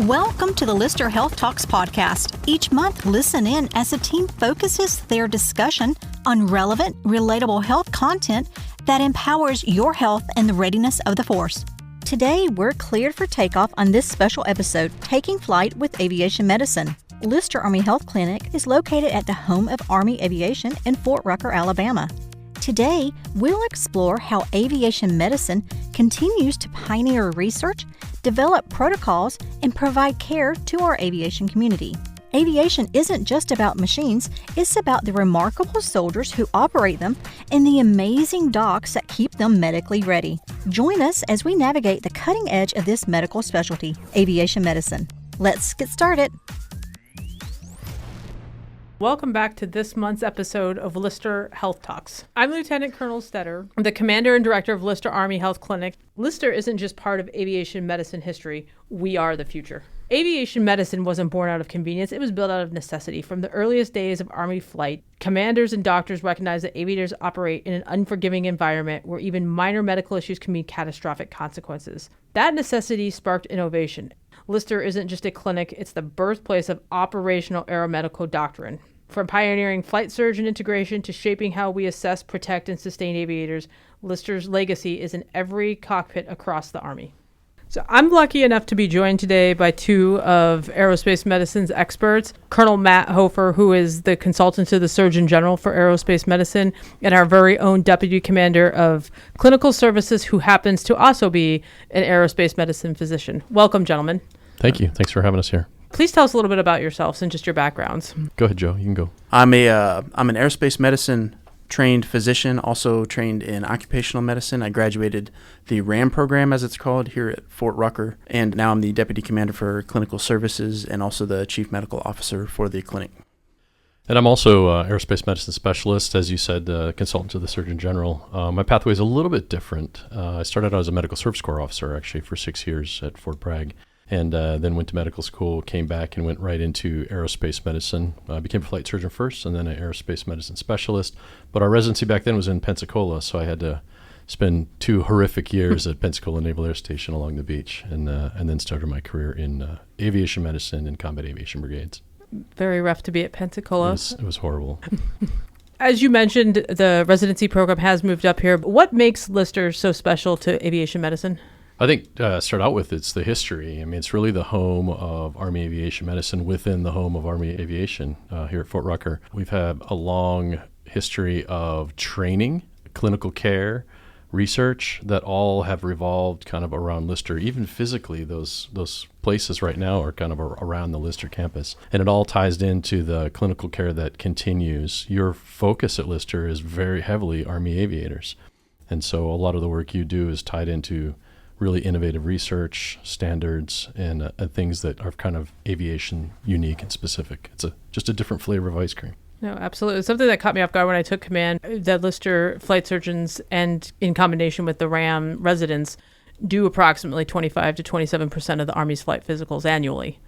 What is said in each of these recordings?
Welcome to the Lyster Health Talks podcast. Each month, listen in as the team focuses their discussion on relevant, relatable health content that empowers your health and the readiness of the force. Today, we're cleared for takeoff on this special episode, Taking Flight with Aviation Medicine. Lyster Army Health Clinic is located at the home of Army Aviation in Fort Rucker, Alabama. Today, we'll explore how aviation medicine continues to pioneer research, develop protocols, and provide care to our aviation community. Aviation isn't just about machines, it's about the remarkable soldiers who operate them and the amazing docs that keep them medically ready. Join us as we navigate the cutting edge of this medical specialty, aviation medicine. Let's get started. Welcome back to this month's episode of Lyster Health Talks. I'm Lieutenant Colonel Steder, the Commander and Director of Lyster Army Health Clinic. Lyster isn't just part of aviation medicine history. We are the future. Aviation medicine wasn't born out of convenience. It was built out of necessity. From the earliest days of Army flight, commanders and doctors recognized that aviators operate in an unforgiving environment where even minor medical issues can mean catastrophic consequences. That necessity sparked innovation. Lyster isn't just a clinic, it's the birthplace of operational aeromedical doctrine. From pioneering flight surgeon integration to shaping how we assess, protect, and sustain aviators, Lyster's legacy is in every cockpit across the Army. So I'm lucky enough to be joined today by two of aerospace medicine's experts, Colonel Matt Hoefer, who is the consultant to the Surgeon General for Aerospace Medicine, and our very own Deputy Commander of Clinical Services, who happens to also be an aerospace medicine physician. Welcome, gentlemen. Thank you. Thanks for having us here. Please tell us a little bit about yourselves and just your backgrounds. Go ahead, Joe. You can go. I'm an aerospace medicine trained physician, also trained in occupational medicine. I graduated the RAM program, as it's called, here at Fort Rucker, and now I'm the Deputy Commander for Clinical Services and also the Chief Medical Officer for the clinic. And I'm also an aerospace medicine specialist, as you said, consultant to the Surgeon General. My pathway is a little bit different. I started out as a Medical Service Corps officer, actually, for 6 years at Fort Bragg. And then went to medical school, came back and went right into aerospace medicine. Became a flight surgeon first and then an aerospace medicine specialist. But our residency back then was in Pensacola, so I had to spend 2 horrific years at Pensacola Naval Air Station along the beach and then started my career in aviation medicine and combat aviation brigades. Very rough to be at Pensacola. It was horrible. As you mentioned, the residency program has moved up here. What makes Lyster so special to aviation medicine? I think start out with it's the history. I mean, it's really the home of Army Aviation Medicine within the home of Army Aviation here at Fort Rucker. We've had a long history of training, clinical care, research that all have revolved kind of around Lyster. Even physically, those places right now are kind of around the Lyster campus. And it all ties into the clinical care that continues. Your focus at Lyster is very heavily Army aviators. And so a lot of the work you do is tied into really innovative research, standards, and things that are kind of aviation unique and specific. It's just a different flavor of ice cream. No, absolutely. Something that caught me off guard when I took command, that Lyster flight surgeons and in combination with the RAM residents do approximately 25 to 27% of the Army's flight physicals annually.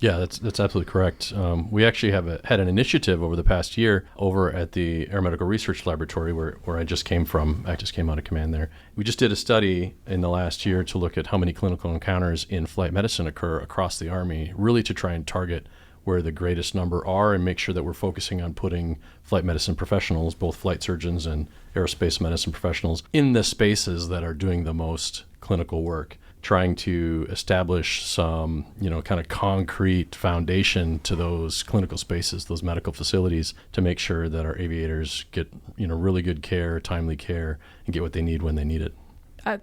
Yeah, that's absolutely correct. We actually had an initiative over the past year over at the Aeromedical Research Laboratory where I just came from. I just came out of command there. We just did a study in the last year to look at how many clinical encounters in flight medicine occur across the Army, really to try and target where the greatest number are and make sure that we're focusing on putting flight medicine professionals, both flight surgeons and aerospace medicine professionals, in the spaces that are doing the most clinical work, trying to establish some, kind of concrete foundation to those clinical spaces, those medical facilities, to make sure that our aviators get, really good care, timely care, and get what they need when they need it.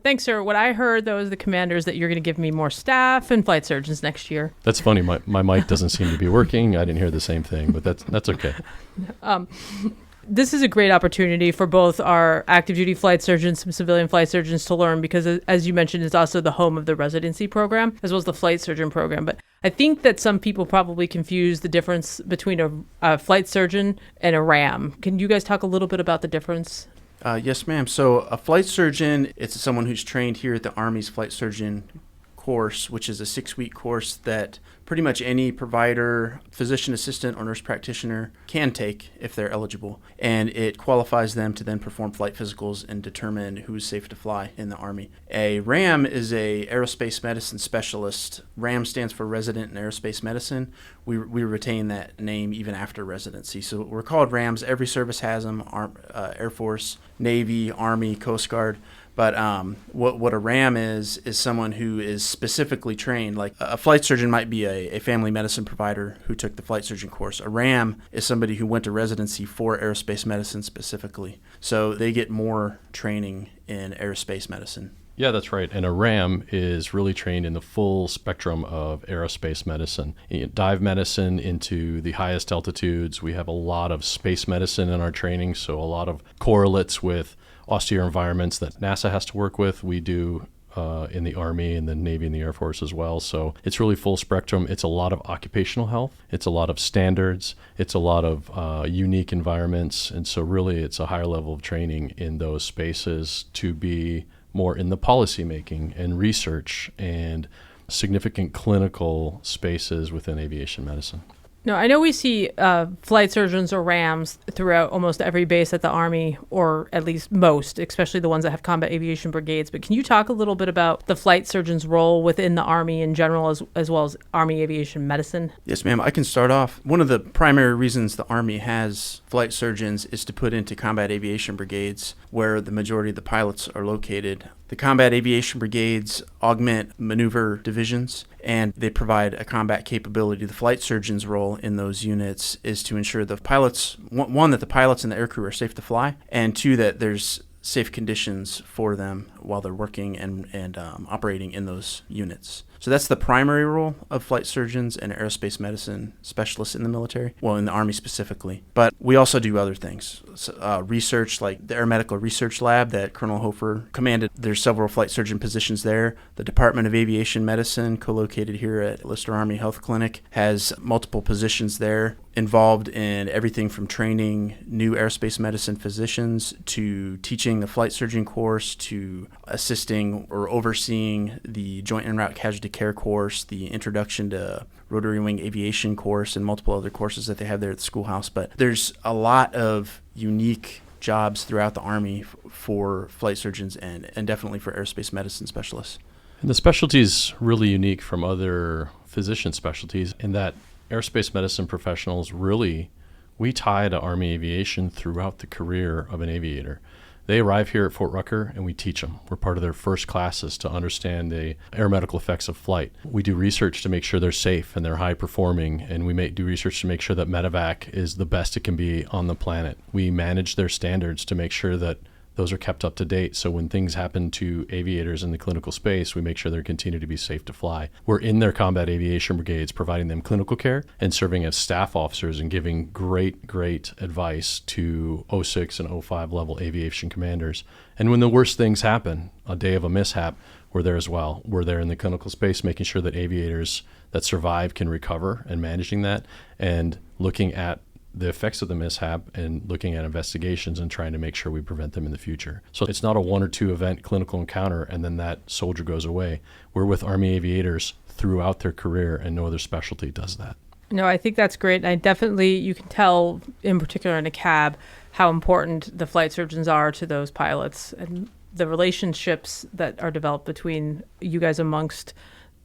Thanks, sir. What I heard, though, is the commander is that you're going to give me more staff and flight surgeons next year. That's funny. My mic doesn't seem to be working. I didn't hear the same thing, but that's okay. This is a great opportunity for both our active duty flight surgeons, some civilian flight surgeons to learn because, as you mentioned, it's also the home of the residency program as well as the flight surgeon program. But I think that some people probably confuse the difference between a flight surgeon and a RAM. Can you guys talk a little bit about the difference? Yes, ma'am. So a flight surgeon, it's someone who's trained here at the Army's Flight Surgeon course, which is a 6-week course that pretty much any provider, physician assistant, or nurse practitioner can take if they're eligible. And it qualifies them to then perform flight physicals and determine who's safe to fly in the Army. A RAM is a aerospace medicine specialist. RAM stands for Resident in Aerospace Medicine. We retain that name even after residency. So we're called RAMs. Every service has them, Air Force, Navy, Army, Coast Guard. But what a RAM is someone who is specifically trained. Like a flight surgeon might be a family medicine provider who took the flight surgeon course. A RAM is somebody who went to residency for aerospace medicine specifically. So they get more training in aerospace medicine. Yeah, that's right. And a RAM is really trained in the full spectrum of aerospace medicine. Dive medicine into the highest altitudes. We have a lot of space medicine in our training, so a lot of correlates with austere environments that NASA has to work with. We do in the Army and the Navy and the Air Force as well. So it's really full spectrum. It's a lot of occupational health. It's a lot of standards. It's a lot of unique environments. And so really it's a higher level of training in those spaces to be more in the policy making and research and significant clinical spaces within aviation medicine. No, I know we see flight surgeons or RAMs throughout almost every base at the Army, or at least most, especially the ones that have combat aviation brigades. But can you talk a little bit about the flight surgeon's role within the Army in general, as well as Army Aviation Medicine? Yes, ma'am. I can start off. One of the primary reasons the Army has flight surgeons is to put into combat aviation brigades where the majority of the pilots are located. The combat aviation brigades augment maneuver divisions, and they provide a combat capability. The flight surgeon's role in those units is to ensure the pilots, one, that the pilots and the aircrew are safe to fly, and two, that there's safe conditions for them while they're working and operating in those units. So that's the primary role of flight surgeons and aerospace medicine specialists in the military, well, in the Army specifically. But we also do other things. So, research, like the Air Medical Research Lab that Colonel Hoefer commanded. There's several flight surgeon positions there. The Department of Aviation Medicine, co-located here at Lyster Army Health Clinic, has multiple positions there involved in everything from training new aerospace medicine physicians to teaching the flight surgeon course to assisting or overseeing the Joint en route casualty care course, the introduction to rotary wing aviation course, and multiple other courses that they have there at the schoolhouse. But there's a lot of unique jobs throughout the Army for flight surgeons and definitely for aerospace medicine specialists. And the specialty is really unique from other physician specialties in that aerospace medicine professionals we tie to Army aviation throughout the career of an aviator. They arrive here at Fort Rucker and we teach them. We're part of their first classes to understand the aeromedical effects of flight. We do research to make sure they're safe and they're high performing, and we do research to make sure that medevac is the best it can be on the planet. We manage their standards to make sure that those are kept up to date. So when things happen to aviators in the clinical space, we make sure they continue to be safe to fly. We're in their combat aviation brigades, providing them clinical care and serving as staff officers and giving great advice to 06 and 05 level aviation commanders. And when the worst things happen, a day of a mishap, we're there as well. We're there in the clinical space, making sure that aviators that survive can recover and managing that, and looking at the effects of the mishap and looking at investigations and trying to make sure we prevent them in the future. So it's not a 1 or 2 event clinical encounter and then that soldier goes away. We're with Army aviators throughout their career, and no other specialty does that. No, I think that's great. And you can tell, in particular in a cab, how important the flight surgeons are to those pilots and the relationships that are developed between you guys amongst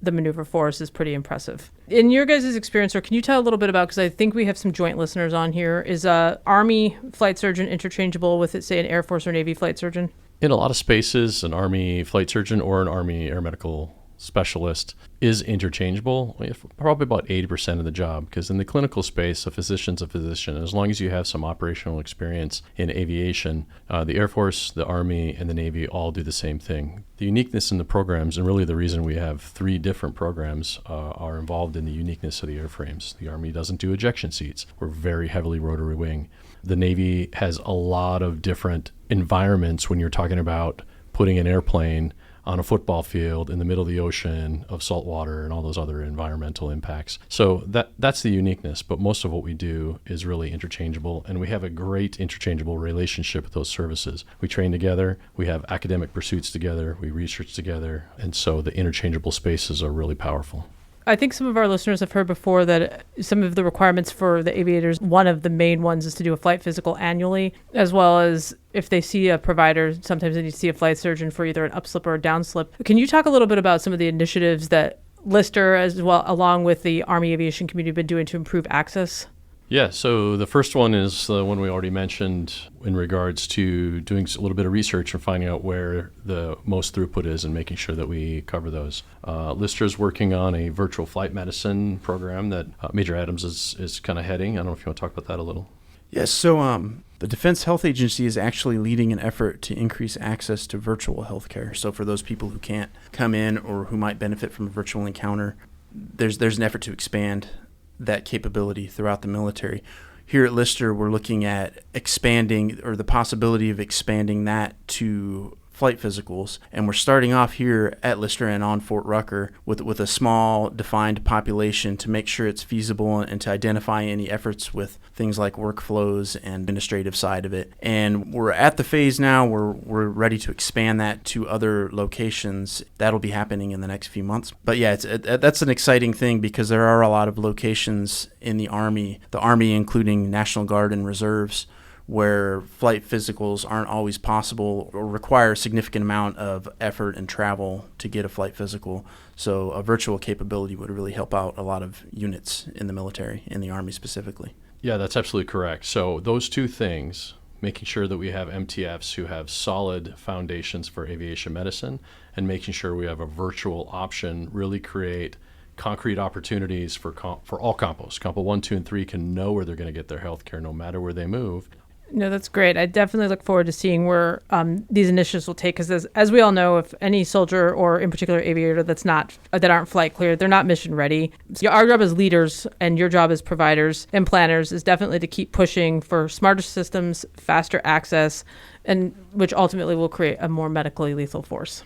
the maneuver force is pretty impressive. In your guys' experience, or can you tell a little bit about, because I think we have some joint listeners on here, is a Army flight surgeon interchangeable with, say, an Air Force or Navy flight surgeon? In a lot of spaces, an Army flight surgeon or an Army air medical specialist is interchangeable, probably about 80% of the job, because in the clinical space, a physician's a physician. As long as you have some operational experience in aviation, the Air Force, the Army, and the Navy all do the same thing. The uniqueness in the programs, and really the reason we have 3 different programs, are involved in the uniqueness of the airframes. The Army doesn't do ejection seats. We're very heavily rotary wing. The Navy has a lot of different environments when you're talking about putting an airplane on a football field in the middle of the ocean of salt water and all those other environmental impacts. So that's the uniqueness, but most of what we do is really interchangeable, and we have a great interchangeable relationship with those services. We train together, we have academic pursuits together, we research together, and so the interchangeable spaces are really powerful. I think some of our listeners have heard before that some of the requirements for the aviators, one of the main ones is to do a flight physical annually, as well as if they see a provider, sometimes they need to see a flight surgeon for either an upslip or a downslip. Can you talk a little bit about some of the initiatives that Lyster, as well, along with the Army aviation community, have been doing to improve access? Yeah, so the first one is the one we already mentioned in regards to doing a little bit of research and finding out where the most throughput is and making sure that we cover those. Lyster is working on a virtual flight medicine program that Major Adams is kind of heading. I don't know if you want to talk about that a little. Yes, so the Defense Health Agency is actually leading an effort to increase access to virtual healthcare. So for those people who can't come in or who might benefit from a virtual encounter, there's an effort to expand that capability throughout the military. Here at Lyster, we're looking at expanding, or the possibility of expanding that to flight physicals, and we're starting off here at Lyster and on Fort Rucker with a small defined population to make sure it's feasible and to identify any efforts with things like workflows and administrative side of it. And we're at the phase now where we're ready to expand that to other locations. That'll be happening in the next few months. But yeah, that's an exciting thing because there are a lot of locations in the Army including National Guard and Reserves, where flight physicals aren't always possible or require a significant amount of effort and travel to get a flight physical. So a virtual capability would really help out a lot of units in the military, in the Army specifically. Yeah, that's absolutely correct. So those two things, making sure that we have MTFs who have solid foundations for aviation medicine and making sure we have a virtual option, really create concrete opportunities for all compos. Compo 1, 2, and 3 can know where they're going to get their health care no matter where they move. No, that's great. I definitely look forward to seeing where these initiatives will take, because as we all know, if any soldier or in particular aviator that aren't flight cleared, they're not mission ready. So our job as leaders and your job as providers and planners is definitely to keep pushing for smarter systems, faster access, and which ultimately will create a more medically lethal force.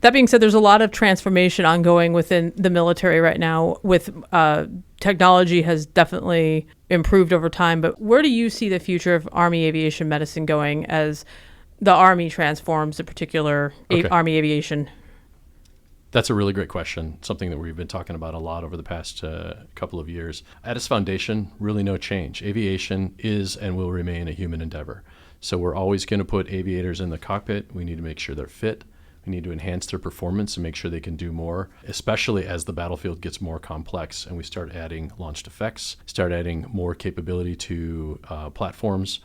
That being said, there's a lot of transformation ongoing within the military right now with technology has definitely improved over time. But where do you see the future of Army aviation medicine going as the Army transforms the particular Army aviation? That's a really great question, something that we've been talking about a lot over the past couple of years. At its foundation, really no change. Aviation is and will remain a human endeavor. So we're always going to put aviators in the cockpit. We need to make sure they're fit. We need to enhance their performance and make sure they can do more, especially as the battlefield gets more complex and we start adding launched effects, start adding more capability to platforms.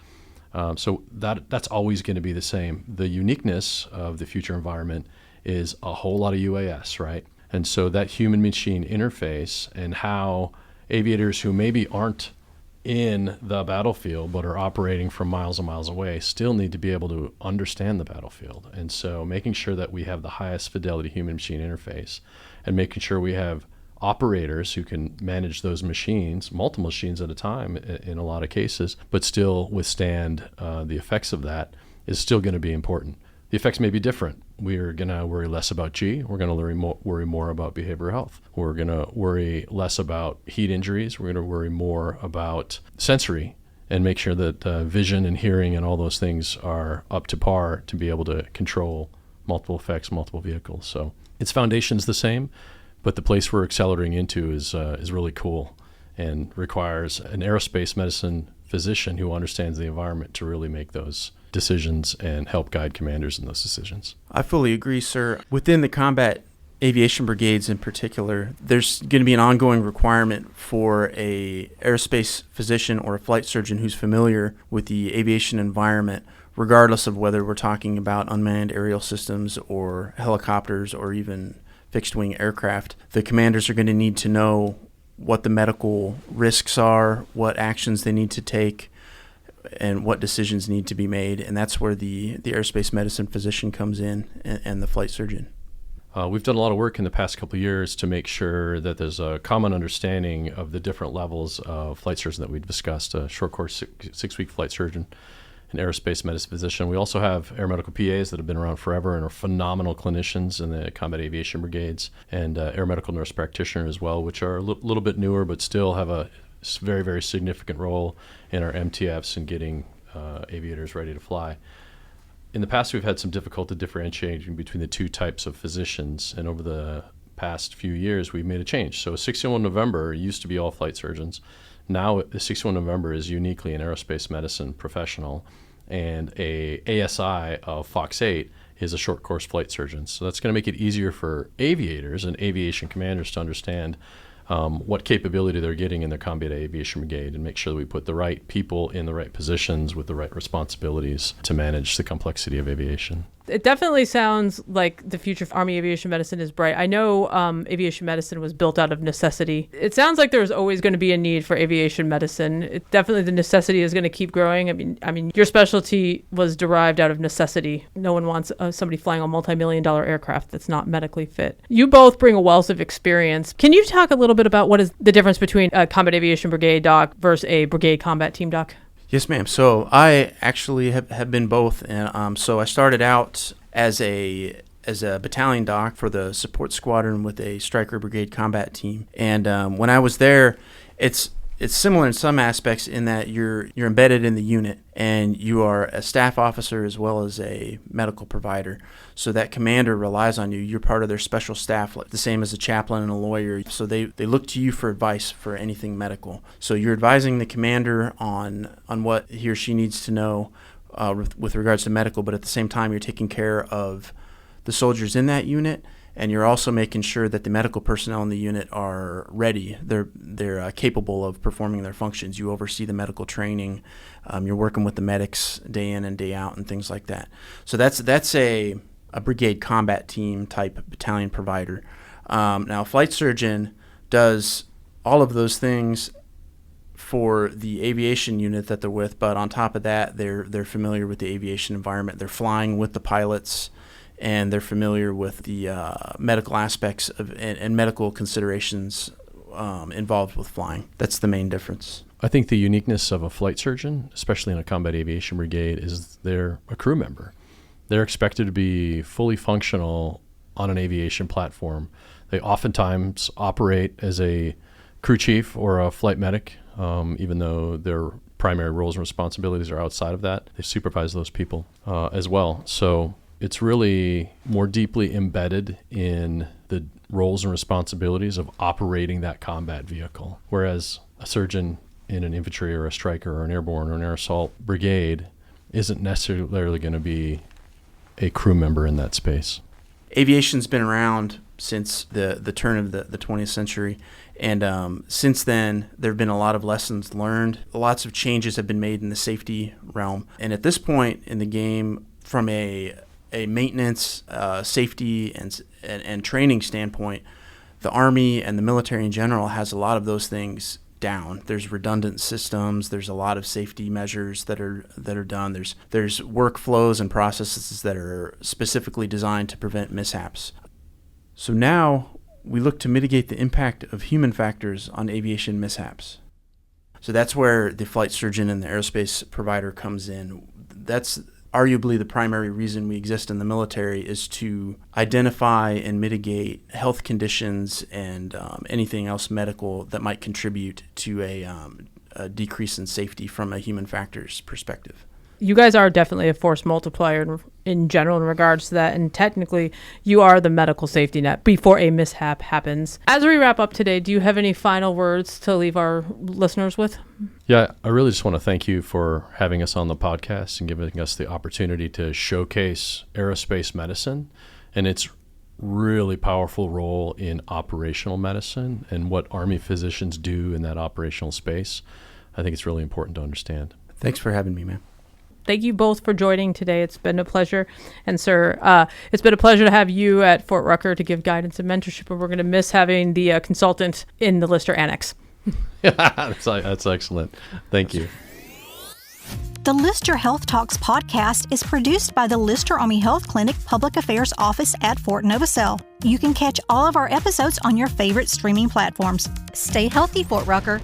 So that's always going to be the same. The uniqueness of the future environment is a whole lot of UAS, right? And so that human-machine interface and how aviators who maybe aren't in the battlefield but are operating from miles and miles away still need to be able to understand the battlefield. And so making sure that we have the highest fidelity human-machine interface and making sure we have operators who can manage those machines, multiple machines at a time in a lot of cases, but still withstand the effects of that is still going to be important. The effects may be different. We're going to worry less about G. We're going to worry more about behavioral health. We're going to worry less about heat injuries. We're going to worry more about sensory and make sure that vision and hearing and all those things are up to par to be able to control multiple effects, multiple vehicles. So its foundation's the same, but the place we're accelerating into is really cool and requires an aerospace medicine physician who understands the environment to really make those decisions and help guide commanders in those decisions. I fully agree, sir. Within the combat aviation brigades in particular, there's going to be an ongoing requirement for a aerospace physician or a flight surgeon who's familiar with the aviation environment, regardless of whether we're talking about unmanned aerial systems or helicopters or even fixed-wing aircraft. The commanders are going to need to know what the medical risks are, what actions they need to take, and what decisions need to be made. And that's where the aerospace medicine physician comes in and the flight surgeon. We've done a lot of work in the past couple of years to make sure that there's a common understanding of the different levels of flight surgeon that we discussed, a short course 6-week flight surgeon, an aerospace medicine physician. We also have air medical PAs that have been around forever and are phenomenal clinicians in the combat aviation brigades, and air medical nurse practitioner as well, which are a little bit newer but still have a very, very significant role in our MTFs and getting aviators ready to fly. In the past, we've had some difficulty differentiating between the two types of physicians, and over the past few years, we've made a change. So 61 November used to be all flight surgeons. Now, 61 November is uniquely an aerospace medicine professional, and a ASI of Fox 8 is a short course flight surgeon. So that's going to make it easier for aviators and aviation commanders to understand what capability they're getting in their combat aviation brigade, and make sure that we put the right people in the right positions with the right responsibilities to manage the complexity of aviation. It definitely sounds like the future of Army aviation medicine is bright. I know aviation medicine was built out of necessity. It sounds like there's always going to be a need for aviation medicine. Definitely the necessity is going to keep growing. I mean, your specialty was derived out of necessity. No one wants somebody flying a multi-million-dollar aircraft that's not medically fit. You both bring a wealth of experience. Can you talk a little bit about what is the difference between a combat aviation brigade doc versus a brigade combat team doc? Yes, ma'am. So I actually have been both. And so I started out as a battalion doc for the support squadron with a Stryker Brigade combat team. And when I was there, it's similar in some aspects in that you're embedded in the unit and you are a staff officer as well as a medical provider. So that commander relies on you. You're part of their special staff, like the same as a chaplain and a lawyer. So they look to you for advice for anything medical. So you're advising the commander on what he or she needs to know with regards to medical, but at the same time you're taking care of the soldiers in that unit, and you're also making sure that the medical personnel in the unit are ready. They're capable of performing their functions. You oversee the medical training. You're working with the medics day in and day out and things like that. So that's a brigade combat team type battalion provider. Now, a flight surgeon does all of those things for the aviation unit that they're with, but on top of that, they're familiar with the aviation environment. They're flying with the pilots, and they're familiar with the medical aspects of and medical considerations involved with flying. That's the main difference. I think the uniqueness of a flight surgeon, especially in a combat aviation brigade, is they're a crew member. They're expected to be fully functional on an aviation platform. They oftentimes operate as a crew chief or a flight medic, even though their primary roles and responsibilities are outside of that. They supervise those people as well. So it's really more deeply embedded in the roles and responsibilities of operating that combat vehicle. Whereas a surgeon in an infantry or a Stryker or an airborne or an air assault brigade isn't necessarily going to be a crew member in that space. Aviation's been around since the turn of the 20th century. And since then, there have been a lot of lessons learned. Lots of changes have been made in the safety realm. And at this point in the game, from a maintenance, safety, and training standpoint, the Army and the military in general has a lot of those things down. There's redundant systems. There's a lot of safety measures that are done. There's workflows and processes that are specifically designed to prevent mishaps. So now we look to mitigate the impact of human factors on aviation mishaps. So that's where the flight surgeon and the aerospace provider comes in. That's arguably the primary reason we exist in the military, is to identify and mitigate health conditions and anything else medical that might contribute to a decrease in safety from a human factors perspective. You guys are definitely a force multiplier in general in regards to that, and technically you are the medical safety net before a mishap happens. As we wrap up today, do you have any final words to leave our listeners with? Yeah, I really just want to thank you for having us on the podcast and giving us the opportunity to showcase aerospace medicine and its really powerful role in operational medicine and what Army physicians do in that operational space. I think it's really important to understand. Thanks for having me, man. Thank you both for joining today. It's been a pleasure. And sir, it's been a pleasure to have you at Fort Rucker to give guidance and mentorship, but we're going to miss having the consultant in the Lyster Annex. That's excellent. Thank you. The Lyster Health Talks podcast is produced by the Lyster Army Health Clinic Public Affairs Office at Fort Novosel. You can catch all of our episodes on your favorite streaming platforms. Stay healthy, Fort Rucker.